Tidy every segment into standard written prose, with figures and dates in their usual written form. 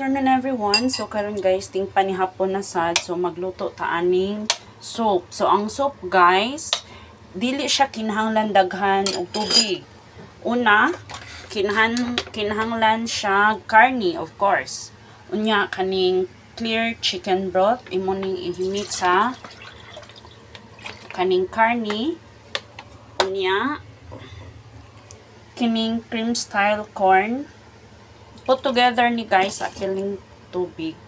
afternoon everyone. So karon guys, ting panihapon na sad. So magluto ta aning soup. So ang soup guys, dili siya kinahanglan daghan og tubig. Una, kinahanglan siya karni of course. Unya kaning clear chicken broth imo ning ihimit sa kaning karni. Unya kining cream style corn. Put together ni guys sa kiling tubig.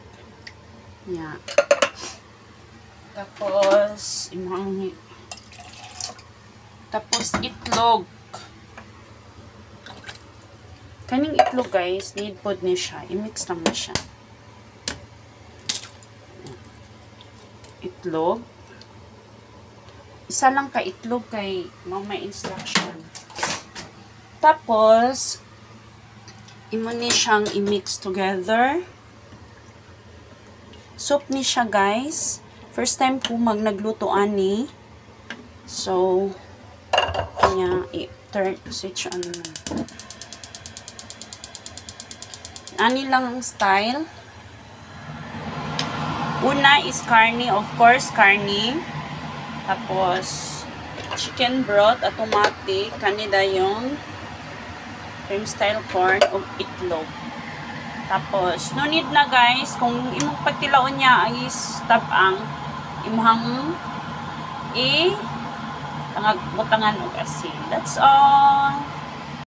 Yeah. Tapos itlog. Kaning itlog guys, need pod ni siya. I-mix lang na siya. Itlog. Isa lang ka itlog kay may instruction. Tapos imo ni siyang i-mix together. Soup ni siya guys. First time ko nagluto ani. So kanya i-turn switch on. Ani lang ang style. Una is karni, of course karni. Tapos chicken broth automatic kanida yung cream style corn o itlog. Tapos, no need na guys, kung imong pagtilaon niya ay stop ang imong butangan og asin. That's all.